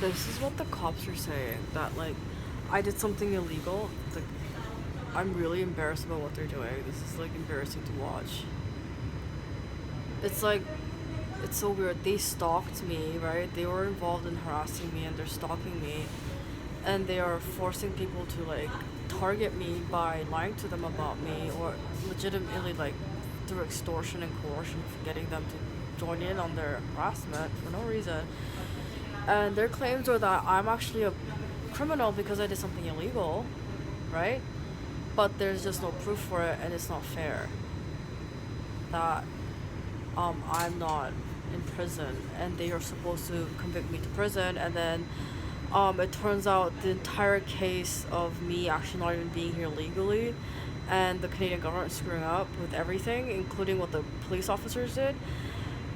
This is what the cops are saying, that like I did something illegal. Like I'm really embarrassed about what they're doing. This is like embarrassing to watch. It's like it's so weird. They stalked me, right? They were involved in harassing me and they're stalking me, and they are forcing people to like target me by lying to them about me, or legitimately like through extortion and coercion getting them to join in on their harassment for no reason. And their claims are that I'm actually a criminal because I did something illegal, right? But there's just no proof for it, and it's not fair that I'm not in prison, and they are supposed to convict me to prison, and then it turns out the entire case of me actually not even being here legally, and the Canadian government screwing up with everything, including what the police officers did,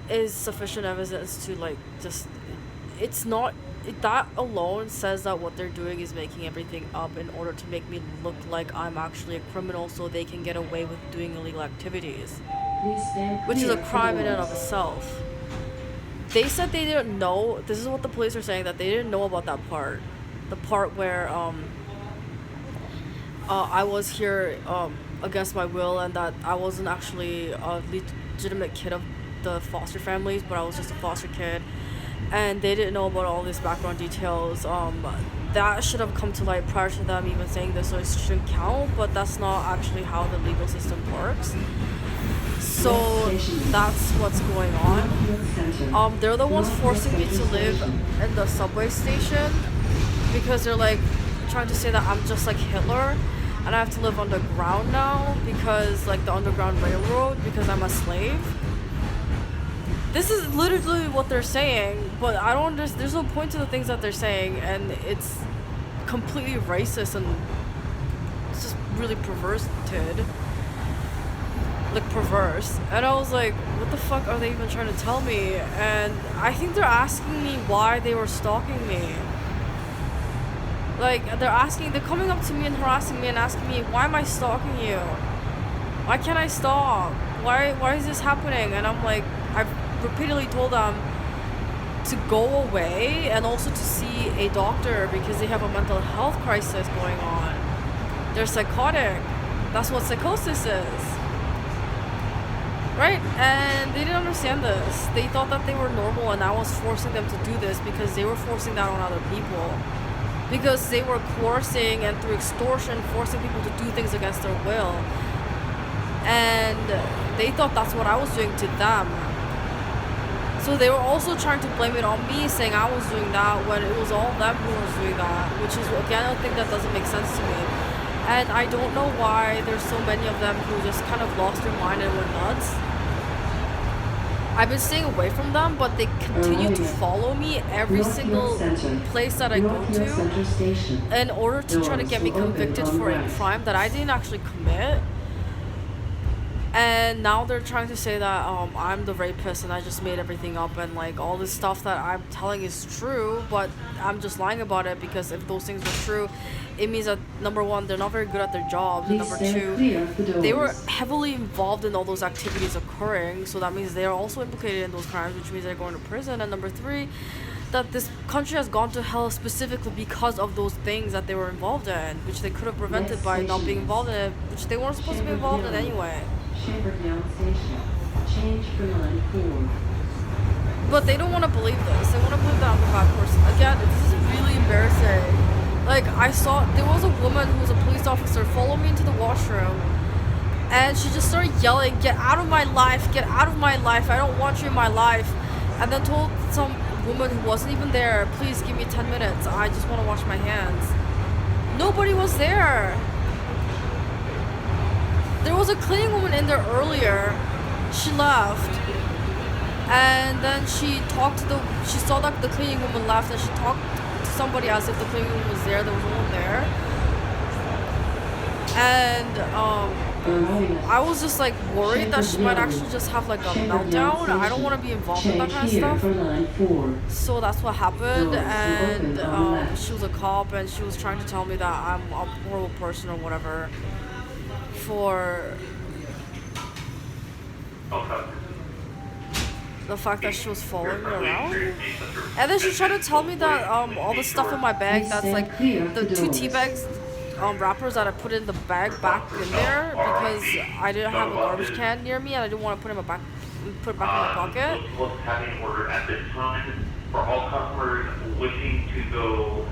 is sufficient evidence to like just it's not that alone says that what they're doing is making everything up in order to make me look like I'm actually a criminal so they can get away with doing illegal activities, which is a crime in and of itself. They said they didn't know, this is what the police are saying, that they didn't know about that part. The part where I was here against my will, and that I wasn't actually a legitimate kid of the foster families, but I was just a foster kid. And they didn't know about all these background details. That should have come to light prior to them even saying this, so it shouldn't count, but that's not actually how the legal system works. So that's what's going on. They're the ones forcing me to live in the subway station because they're like trying to say that I'm just like Hitler and I have to live underground now because like the Underground Railroad because I'm a slave. This is literally what they're saying, but I don't understand. There's no point to the things that they're saying, and it's completely racist and it's just really perverted. Like perverse. And I was like, what the fuck are they even trying to tell me? And I think they're asking me why they were stalking me. Like they're coming up to me and harassing me and asking me, why am I stalking you? Why can't I stop? Why is this happening? And I'm like, I've repeatedly told them to go away and also to see a doctor because they have a mental health crisis going on. They're psychotic. That's what psychosis is. Right? And they didn't understand this. They thought that they were normal and I was forcing them to do this because they were forcing that on other people. Because they were coercing and through extortion forcing people to do things against their will. And they thought that's what I was doing to them. So they were also trying to blame it on me, saying I was doing that when it was all them who was doing that, which is, again, a thing that doesn't make sense to me. And I don't know why there's so many of them who just kind of lost their mind and went nuts. I've been staying away from them, but they continue to follow me every single place that I go to in order to try to get me convicted for a crime that I didn't actually commit. And now they're trying to say that I'm the rapist and I just made everything up and like all this stuff that I'm telling is true, but I'm just lying about it because if those things were true, it means that number one, they're not very good at their jobs, and number two, they were heavily involved in all those activities occurring, so that means they are also implicated in those crimes, which means they're going to prison, and number three, that this country has gone to hell specifically because of those things that they were involved in, which they could have prevented by not being involved in it, which they weren't supposed to be involved in anyway. Change for line 4. But they don't want to believe this. They want to believe that I'm a bad person. Again, this is really embarrassing. Like, I saw, there was a woman who was a police officer follow me into the washroom, and she just started yelling, "Get out of my life, get out of my life, I don't want you in my life," and then told some woman who wasn't even there, "Please give me 10 minutes, I just want to wash my hands." Nobody was there. There was a cleaning woman in there earlier. She left. And then she saw that the cleaning woman left, and she talked to somebody as if the cleaning woman was there. There was no one there. And I was just like worried that she might actually just have like a meltdown. I don't want to be involved in that kind of stuff. So that's what happened. And she was a cop, and she was trying to tell me that I'm a horrible person or whatever for the fact that she was following me around. And then she tried to tell me that all the stuff in my bag, that's like the 2 tea bags, wrappers that I put in the bag back in there because I didn't have a garbage can near me and I didn't want to put it back in my pocket. We'll have an order at this time for all customers wishing to go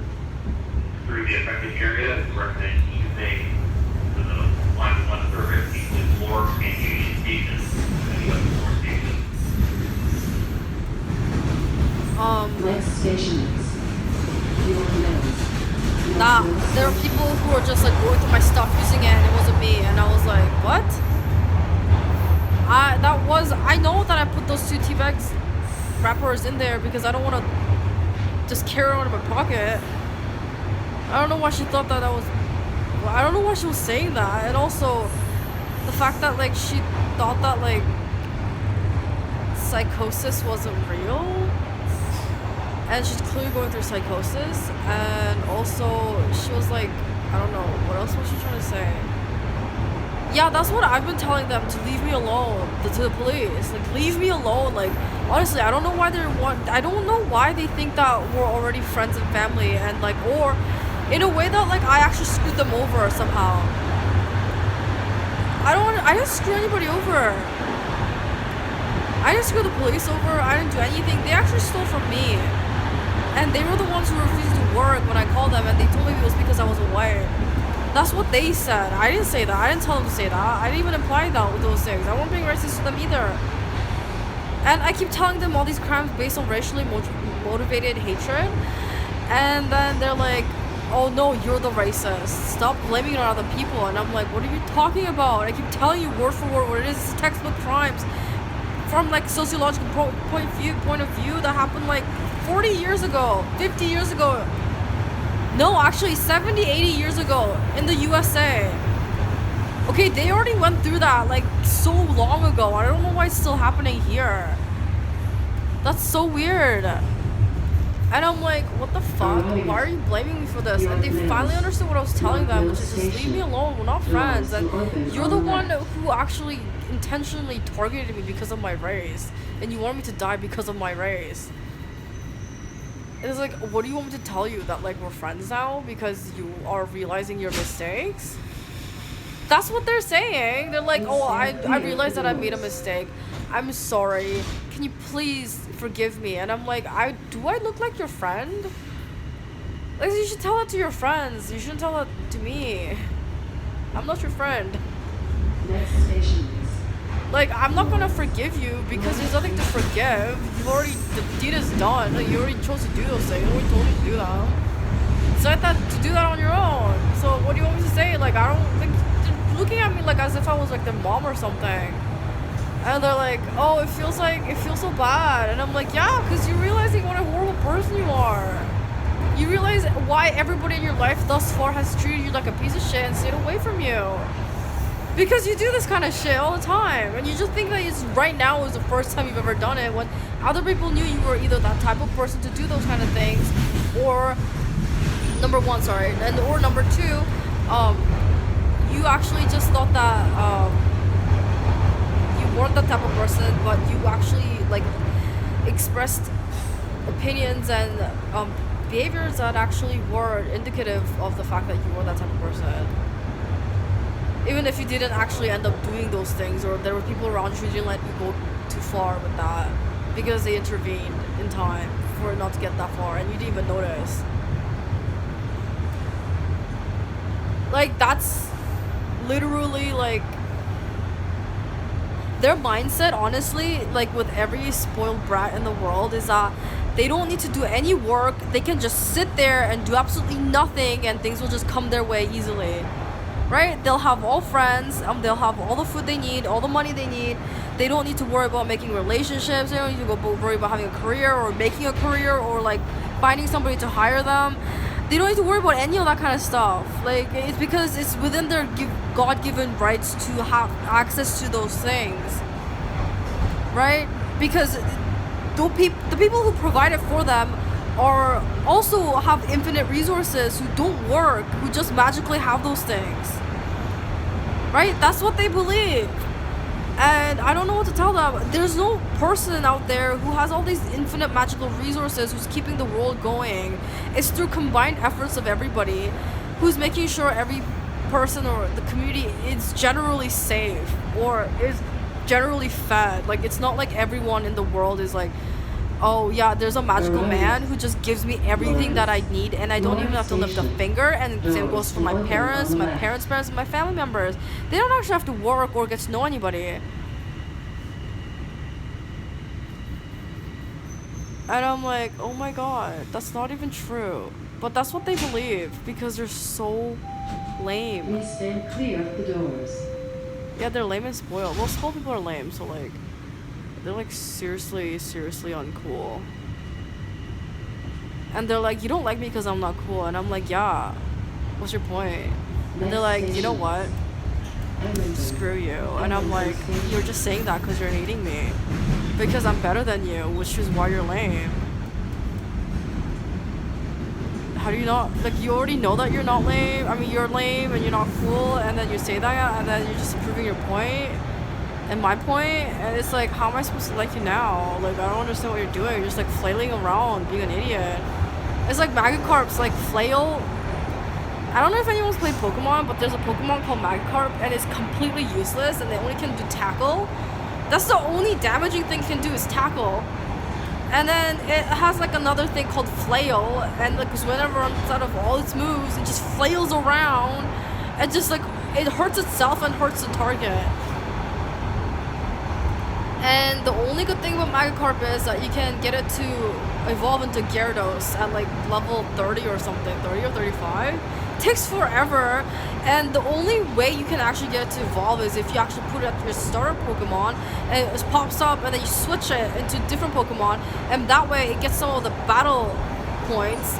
through the affected area. Recommend using the line 1 service, each floor and Union Station, and the other floor station. Next station is York Mills. Nah, there were people who were just like going through my stuff using it and it wasn't me and I was like, what? I know that I put those 2 tea bags wrappers in there because I don't want to just carry it around in my pocket. I don't know why she thought that was, I don't know why she was saying that. And also the fact that like she thought that like psychosis wasn't real. And she's clearly going through psychosis. And also, she was like, I don't know, what else was she trying to say? Yeah, that's what I've been telling them, to leave me alone, to the police. Like, leave me alone. Like, honestly, I don't know why I don't know why they think that we're already friends and family. And like, or in a way that like, I actually screwed them over somehow. I didn't screw anybody over. I didn't screw the police over. I didn't do anything. They actually stole from me. And they were the ones who refused to work when I called them and they told me it was because I was white. That's what they said. I didn't say that. I didn't tell them to say that. I didn't even imply that with those things. I wasn't being racist to them either. And I keep telling them all these crimes based on racially motivated hatred. And then they're like, oh no, you're the racist. Stop blaming it on other people. And I'm like, what are you talking about? I keep telling you word for word what it is. It's textbook crimes. From like sociological point of view that happened like 40 years ago, 50 years ago. No, actually 70, 80 years ago in the USA. Okay, they already went through that like so long ago. I don't know why it's still happening here. That's so weird. And I'm like, what the fuck? Why are you blaming me for this? And they finally understood what I was telling them, which is just leave me alone. We're not friends. And you're the one who actually intentionally targeted me because of my race. And you want me to die because of my race. And it's like, what do you want me to tell you? That like we're friends now because you are realizing your mistakes? That's what they're saying. They're like, oh, I realized that I made a mistake. I'm sorry. Can you please forgive me? And I'm like, do I look like your friend? Like, you should tell that to your friends. You shouldn't tell that to me. I'm not your friend. Next station is Like, I'm not gonna forgive you because there's nothing to forgive. The deed is done. Like, you already chose to do those things. You already told me to do that. It's like that, to do that on your own. So what do you want me to say? Like, I don't think, they're looking at me like as if I was like their mom or something. And they're like, oh, it feels so bad. And I'm like, yeah, because you're realizing what a horrible person you are. You realize why everybody in your life thus far has treated you like a piece of shit and stayed away from you. Because you do this kind of shit all the time. And you just think that it's right now is the first time you've ever done it, when other people knew you were either that type of person to do those kind of things, or number one, or number two, you actually just thought that you weren't that type of person, but you actually like expressed opinions and behaviors that actually were indicative of the fact that you were that type of person. Even if you didn't actually end up doing those things, or there were people around you who didn't let you go too far with that because they intervened in time for it not to get that far and you didn't even notice. Like, that's literally like their mindset, honestly, like with every spoiled brat in the world, is that they don't need to do any work. They can just sit there and do absolutely nothing and things will just come their way easily. Right? They'll have all friends, they'll have all the food they need, all the money they need. They don't need to worry about making relationships. They don't need to worry about having a career or making a career or like finding somebody to hire them. They don't need to worry about any of that kind of stuff. Like, it's because it's within their God-given rights to have access to those things. Right? Because the people who provide it for them are also have infinite resources, who don't work, who just magically have those things. Right? That's what they believe. And I don't know what to tell them. There's no person out there who has all these infinite magical resources who's keeping the world going. It's through combined efforts of everybody who's making sure every person or the community is generally safe or is generally fed. Like, it's not like everyone in the world is like, oh yeah, there's a magical man who just gives me everything that I need and I don't even have to lift a finger. And the same goes for my parents, and my family members. They don't actually have to work or get to know anybody. And I'm like, oh my god, that's not even true. But that's what they believe because they're so lame. Please stand clear of the doors. Yeah, they're lame and spoiled. Well, spoiled people are lame, so like, they're like seriously uncool. And they're like, you don't like me because I'm not cool. And I'm like, yeah, what's your point? And they're like, you know what? Screw you. And I'm like, you're just saying that because you're hating me. Because I'm better than you, which is why you're lame. How do you not, like, you already know that you're not lame. I mean, you're lame and you're not cool, and then you say that, and then you're just proving your point and my point, and it's like, how am I supposed to like you now? Like, I don't understand what you're doing. You're just like flailing around, being an idiot. It's like Magikarp's like flail. I don't know if anyone's played Pokemon, but there's a Pokemon called Magikarp, and it's completely useless, and they only can do tackle. That's the only damaging thing it can do is tackle. And then it has like another thing called flail, and like whenever outside of all its moves, it just flails around and just like it hurts itself and hurts the target. And the only good thing about Magikarp is that you can get it to evolve into Gyarados at like level 30 or something, 30 or 35. It takes forever, and the only way you can actually get it to evolve is if you actually put it at your starter Pokemon and it pops up, and then you switch it into different Pokemon, and that way it gets some of the battle points,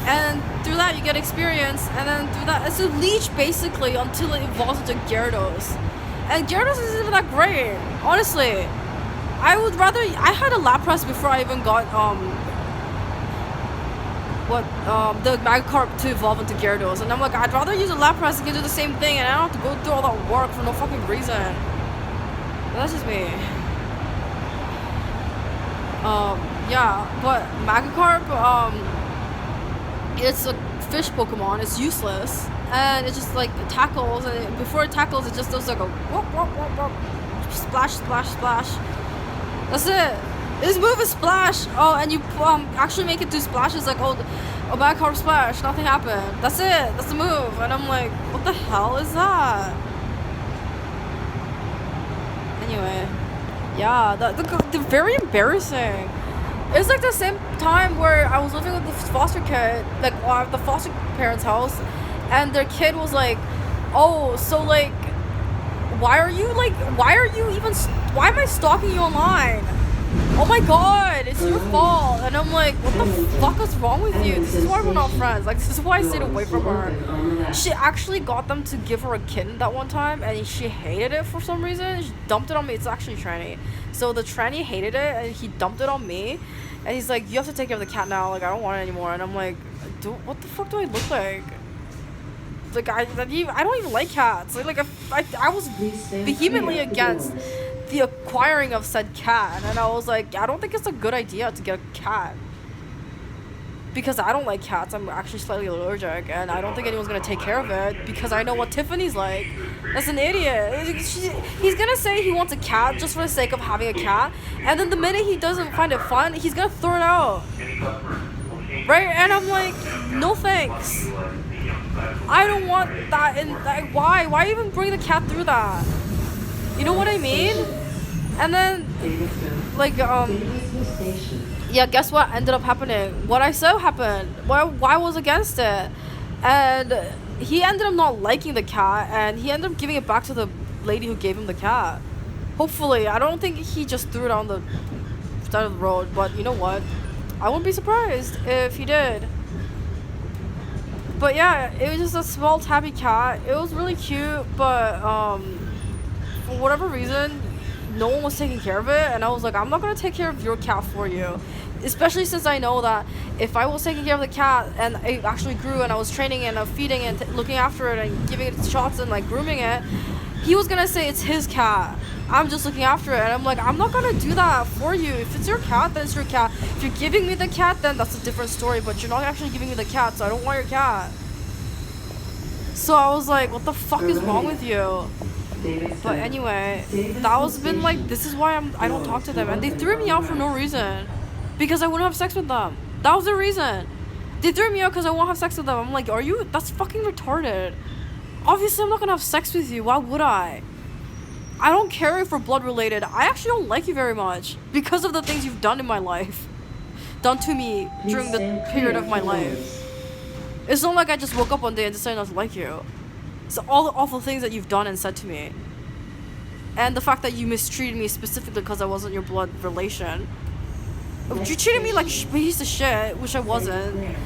and through that you get experience, and then through that it's a leech basically until it evolves into Gyarados. And Gyarados isn't even that great, honestly. I would rather, I had a Lapras before I even got the Magikarp to evolve into Gyarados, and I'm like, I'd rather use a Lapras and can do the same thing, and I don't have to go through all that work for no fucking reason. But that's just me. Yeah, but Magikarp, it's a fish Pokemon. It's useless, and it just like tackles, and before it tackles, it just does like a whoop, whoop, whoop, whoop, splash, splash, splash. That's it. This move is splash. Oh, and you actually make it do splashes like, oh, Magikarp splash. Nothing happened. That's it. That's the move. And I'm like, what the hell is that? Anyway, yeah, they're very embarrassing. It's like the same time where I was living with the foster kid, like at the foster parents' house, and their kid was like, oh, so like, why am I stalking you online? Oh my god, it's your fault. And I'm like, what the fuck is wrong with you? This is why we're not friends. Like, this is why I stayed away from her. She actually got them to give her a kitten that one time, and she hated it for some reason. She dumped it on me. It's actually tranny. So the tranny hated it, and he dumped it on me. And he's like, you have to take care of the cat now. Like, I don't want it anymore. And I'm like, what the fuck do I look like? Like, I don't even like cats. Like I was vehemently against the acquiring of said cat, and I was like, I don't think it's a good idea to get a cat because I don't like cats. I'm actually slightly allergic, and I don't think anyone's gonna take care of it because I know what Tiffany's like. That's an idiot. He's gonna say he wants a cat just for the sake of having a cat, and then the minute he doesn't find it fun, he's gonna throw it out, right? And I'm like, no thanks. I don't want that. And like, why even bring the cat through that? You know what I mean? And then, like, yeah, guess what ended up happening? What I said happened. Why I was against it. And he ended up not liking the cat, and he ended up giving it back to the lady who gave him the cat. Hopefully. I don't think he just threw it on the side of the road, but you know what? I wouldn't be surprised if he did. But yeah, it was just a small tabby cat. It was really cute, but for whatever reason, no one was taking care of it, and I was like, I'm not gonna take care of your cat for you, especially since I know that if I was taking care of the cat and it actually grew and I was training and feeding and looking after it and giving it shots and like grooming it, He was gonna say it's his cat. I'm just looking after it. And I'm like, I'm not gonna do that for you. If it's your cat, then it's your cat. If you're giving me the cat, then that's a different story. But you're not actually giving me the cat, so I don't want your cat. So I was like, what the fuck is wrong with you? But anyway, that was been like, this is why I don't talk to them. And they threw me out for no reason. Because I wouldn't have sex with them. That was the reason. They threw me out because I won't have sex with them. I'm like, are you? That's fucking retarded. Obviously, I'm not gonna have sex with you. Why would I? I don't care if we're blood related. I actually don't like you very much. Because of the things you've done in my life. Done to me during the period of my life. It's not like I just woke up one day and decided not to like you. It's all the awful things that you've done and said to me. And the fact that you mistreated me specifically because I wasn't your blood relation. You treated me like a piece of shit, which I wasn't.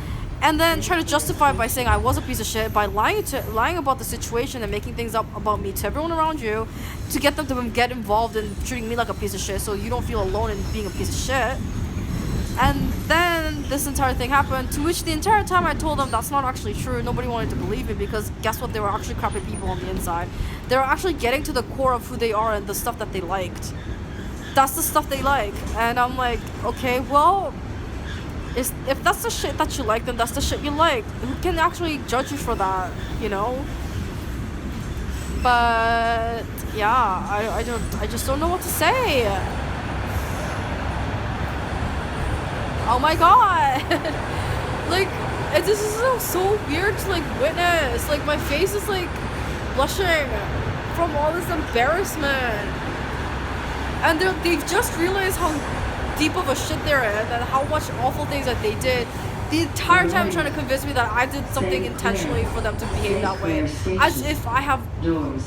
And then try to justify it by saying I was a piece of shit by lying about the situation and making things up about me to everyone around you to get them to get involved in treating me like a piece of shit so you don't feel alone in being a piece of shit. And then this entire thing happened, to which the entire time I told them that's not actually true. Nobody wanted to believe me because guess what? They were actually crappy people on the inside. They were actually getting to the core of who they are and the stuff that they liked. That's the stuff they like. And I'm like, okay, well, if that's the shit that you like, then that's the shit you like. Who can actually judge you for that, you know? But yeah, I just don't know what to say. Oh my god. Like, this is so weird to like witness. Like, my face is like blushing from all this embarrassment. And they've just realized how deep of a shit they're in and how much awful things that they did the entire time trying to convince me that I did something intentionally for them to behave that way, as if I have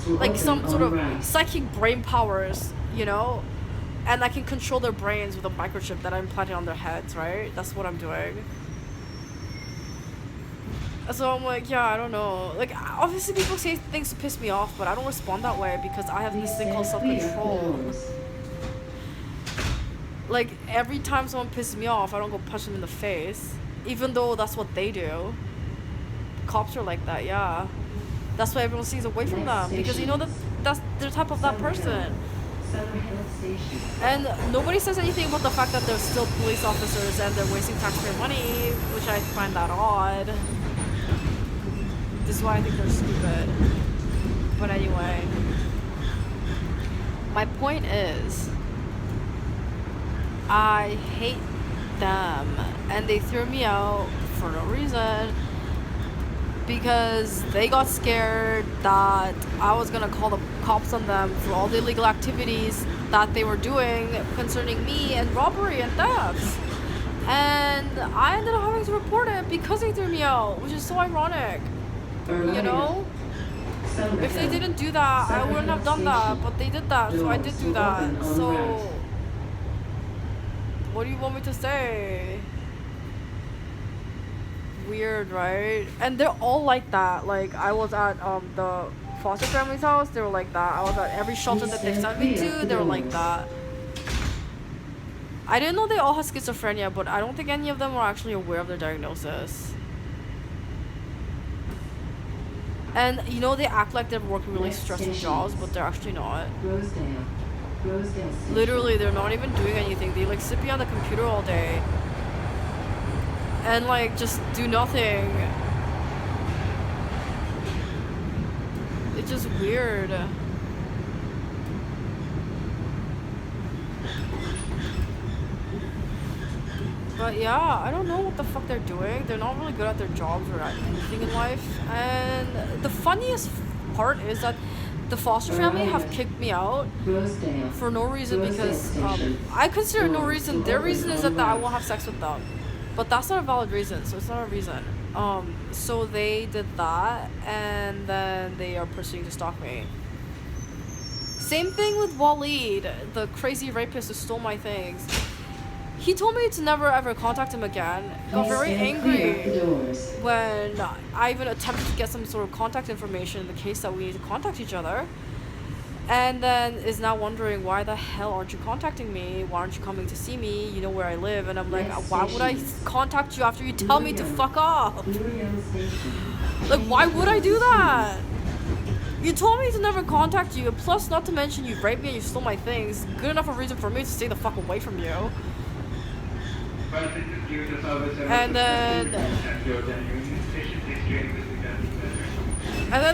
like some sort of psychic brain powers, you know, and I can control their brains with a microchip that I'm implanting on their heads, right? That's what I'm doing. So I'm like, yeah, I don't know. Like, obviously people say things to piss me off, but I don't respond that way because I have this thing called self-control. Like, every time someone pisses me off, I don't go punch them in the face. Even though that's what they do. Cops are like that, yeah. That's why everyone stays away from them. Because you know that that's the type of that person. And nobody says anything about the fact that they're still police officers and they're wasting taxpayer money, which I find that odd. This is why I think they're stupid. But anyway. My point is, I hate them, and they threw me out for no reason because they got scared that I was gonna call the cops on them for all the illegal activities that they were doing concerning me and robbery and theft. And I ended up having to report it because they threw me out, which is so ironic. You know? If they didn't do that, I wouldn't have done that, but they did that, so I did do that. So what do you want me to say? Weird, right? And they're all like that. Like, I was at the foster family's house, they were like that. I was at every shelter that they sent me to, they were like that. I didn't know they all had schizophrenia, but I don't think any of them were actually aware of their diagnosis. And you know, they act like they're working really stressful jobs, but they're actually not. Literally, they're not even doing anything. They like sit behind the computer all day and like just do nothing. It's just weird. But yeah, I don't know what the fuck they're doing. They're not really good at their jobs or at anything in life. And the funniest part is that the foster family have kicked me out for no reason because I consider no reason. Their reason is that I won't have sex with them. But that's not a valid reason, so it's not a reason. So they did that, and then they are proceeding to stalk me. Same thing with Waleed, the crazy rapist who stole my things. He told me to never ever contact him again. Got very angry when I even attempted to get some sort of contact information in the case that we need to contact each other. And then is now wondering, why the hell aren't you contacting me? Why aren't you coming to see me? You know where I live. And I'm like, why would I contact you after you tell me to fuck off? Like, why would I do that? You told me to never contact you, plus not to mention you raped me and you stole my things. Good enough a reason for me to stay the fuck away from you. And then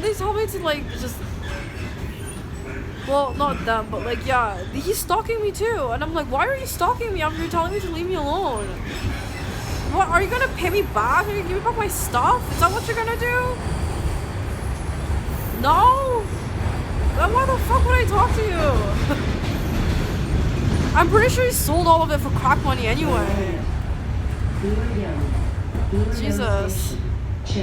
they told me to like just, well, not them, but like, yeah, he's stalking me too. And I'm like, why are you stalking me after you're telling me to leave me alone? What, are you gonna pay me back? Are you gonna give me back my stuff? Is that what you're gonna do? No? Then why the fuck would I talk to you? I'm pretty sure he sold all of it for crack money anyway. Jesus.